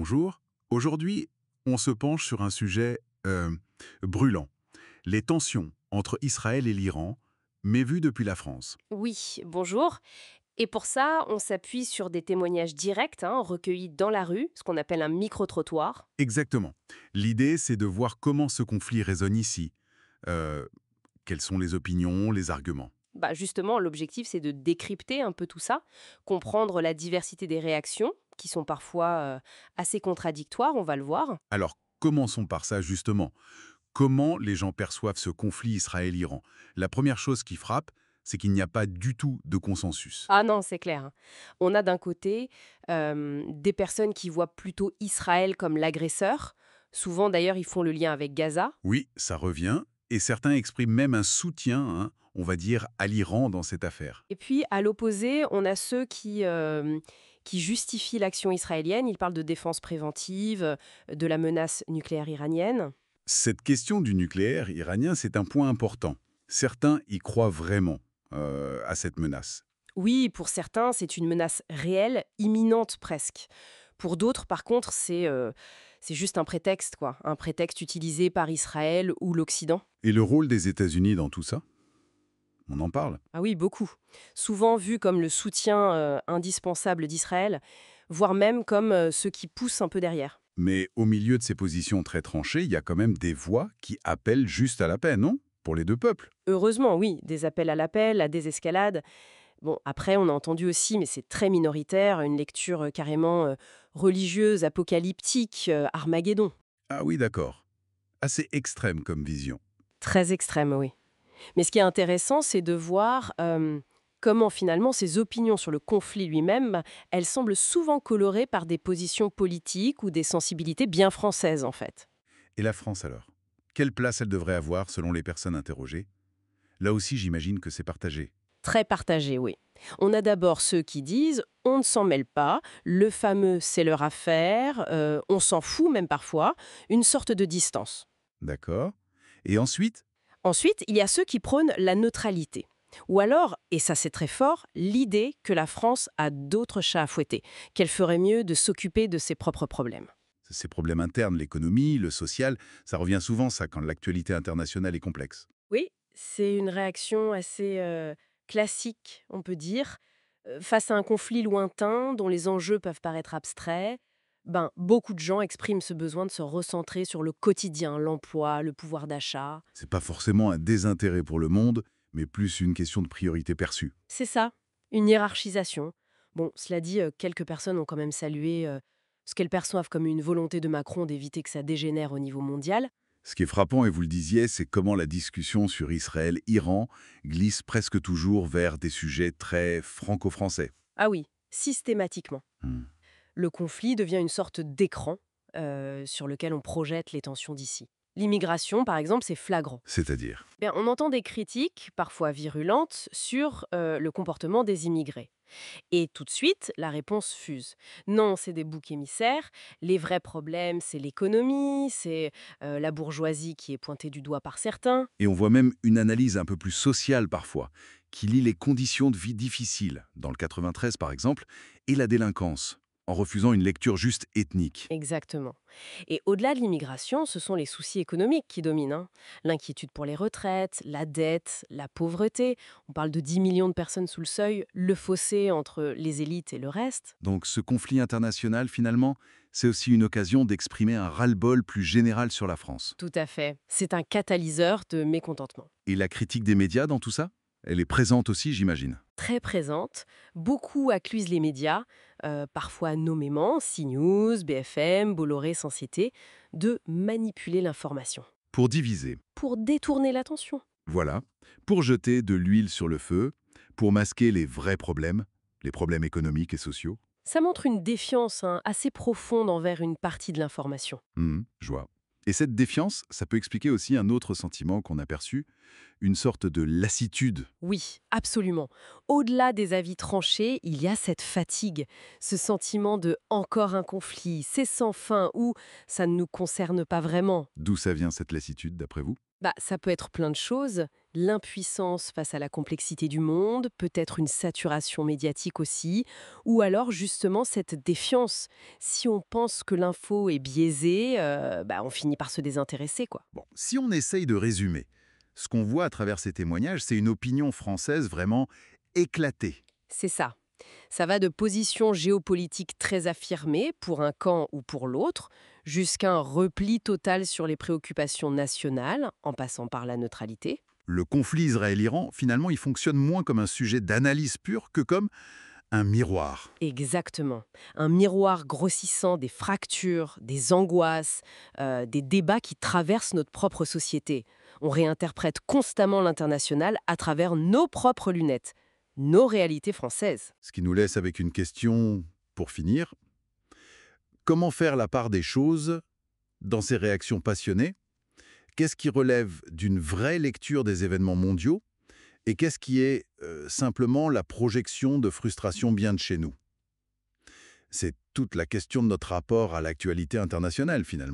bonjour. Aujourd'hui, on se penche sur un sujet brûlant, les tensions entre Israël et l'Iran, mais vues depuis la France. Oui, bonjour. Et pour ça, on s'appuie sur des témoignages directs, recueillis dans la rue, ce qu'on appelle un micro-trottoir. Exactement. L'idée, c'est de voir comment ce conflit résonne ici. Euh, Quelles sont les opinions, les arguments. Bah justement, l'objectif, c'est de décrypter un peu tout ça, comprendre la diversité des réactions, qui sont parfois assez contradictoires, on va le voir. Alors, commençons par ça justement. Comment les gens perçoivent ce conflit Israël-Iran? La première chose qui frappe, c'est qu'il n'y a pas du tout de consensus. Ah non, c'est clair. On a d'un côté des personnes qui voient plutôt Israël comme l'agresseur. Souvent, d'ailleurs, ils font le lien avec Gaza. Oui, ça revient, et certains expriment même un soutien, on va dire, à l'Iran dans cette affaire. Et puis, à l'opposé, on a ceux qui justifient l'action israélienne. Ils parlent de défense préventive, de la menace nucléaire iranienne. Cette question du nucléaire iranien, c'est un point important. Certains y croient vraiment à cette menace. Oui, pour certains, c'est une menace réelle, imminente presque. Pour d'autres, par contre, c'est juste un prétexte, quoi. Un prétexte utilisé par Israël ou l'Occident. Et le rôle des États-Unis dans tout ça? On en parle. Ah oui, beaucoup. Souvent vu comme le soutien indispensable d'Israël, voire même comme ceux qui poussent un peu derrière. Mais au milieu de ces positions très tranchées, il y a quand même des voix qui appellent juste à la paix, non? Pour les deux peuples. Heureusement, oui, des appels à l'appel, à des escalades. Bon, après, on a entendu aussi, mais c'est très minoritaire, une lecture carrément religieuse, apocalyptique, Armageddon. Ah oui, d'accord. Assez extrême comme vision. Très extrême, oui. Mais ce qui est intéressant, c'est de voir comment finalement ces opinions sur le conflit lui-même, elles semblent souvent colorées par des positions politiques ou des sensibilités bien françaises, en fait. Et la France alors? Quelle place elle devrait avoir selon les personnes interrogées? Là aussi, j'imagine que c'est partagé. Très partagées, oui. On a d'abord ceux qui disent on ne s'en mêle pas, le fameux c'est leur affaire, on s'en fout même parfois, une sorte de distance. D'accord. Et ensuite? Ensuite, il y a ceux qui prônent la neutralité. Ou alors, et ça c'est très fort, l'idée que la France a d'autres chats à fouetter, qu'elle ferait mieux de s'occuper de ses propres problèmes. Ces problèmes internes, l'économie, le social, ça revient souvent ça quand l'actualité internationale est complexe. Oui, c'est une réaction assez classique, on peut dire. Face à un conflit lointain dont les enjeux peuvent paraître abstraits, beaucoup de gens expriment ce besoin de se recentrer sur le quotidien, l'emploi, le pouvoir d'achat. C'est pas forcément un désintérêt pour le monde, mais plus une question de priorité perçue. C'est ça, une hiérarchisation. Bon, cela dit, quelques personnes ont quand même salué ce qu'elles perçoivent comme une volonté de Macron d'éviter que ça dégénère au niveau mondial. Ce qui est frappant, et vous le disiez, c'est comment la discussion sur Israël-Iran glisse presque toujours vers des sujets très franco-français. Ah oui, systématiquement. Hmm. Le conflit devient une sorte d'écran sur lequel on projette les tensions d'ici. L'immigration, par exemple, c'est flagrant. C'est-à-dire? Bien, on entend des critiques, parfois virulentes, sur le comportement des immigrés. Et tout de suite, la réponse fuse. Non, c'est des boucs émissaires. Les vrais problèmes, c'est l'économie, c'est la bourgeoisie qui est pointée du doigt par certains. Et on voit même une analyse un peu plus sociale parfois, qui lie les conditions de vie difficiles, dans le 93 par exemple, et la délinquance, en refusant une lecture juste ethnique. Exactement. Et au-delà de l'immigration, ce sont les soucis économiques qui dominent, hein. L'inquiétude pour les retraites, la dette, la pauvreté. On parle de 10 millions de personnes sous le seuil, le fossé entre les élites et le reste. Donc ce conflit international, finalement, c'est aussi une occasion d'exprimer un ras-le-bol plus général sur la France. Tout à fait. C'est un catalyseur de mécontentement. Et la critique des médias dans tout ça? Elle est présente aussi, j'imagine. Très présente, beaucoup accusent les médias, parfois nommément CNews, BFM, Bolloré sans citer, de manipuler l'information Pour diviser. pour détourner l'attention. Voilà. Pour jeter de l'huile sur le feu, pour masquer les problèmes économiques et sociaux. Ça montre une défiance assez profonde envers une partie de l'information. Je vois. Et cette défiance, ça peut expliquer aussi un autre sentiment qu'on a perçu, une sorte de lassitude. Oui, absolument. Au-delà des avis tranchés, il y a cette fatigue, ce sentiment de encore un conflit, c'est sans fin ou ça ne nous concerne pas vraiment. D'où ça vient cette lassitude, d'après vous? Ça peut être plein de choses. L'impuissance face à la complexité du monde, peut-être une saturation médiatique aussi, ou alors justement cette défiance. Si on pense que l'info est biaisée, on finit par se désintéresser, quoi. Bon, si on essaye de résumer, ce qu'on voit à travers ces témoignages, c'est une opinion française vraiment éclatée. C'est ça. Ça va de positions géopolitiques très affirmées pour un camp ou pour l'autre, jusqu'à un repli total sur les préoccupations nationales, en passant par la neutralité. Le conflit Israël-Iran, finalement, il fonctionne moins comme un sujet d'analyse pure que comme un miroir. Exactement. Un miroir grossissant des fractures, des angoisses, des débats qui traversent notre propre société. On réinterprète constamment l'international à travers nos propres lunettes, nos réalités françaises. Ce qui nous laisse avec une question, pour finir. Comment faire la part des choses dans ces réactions passionnées? Qu'est-ce qui relève d'une vraie lecture des événements mondiaux? Et qu'est-ce qui est simplement la projection de frustration bien de chez nous? C'est toute la question de notre rapport à l'actualité internationale, finalement.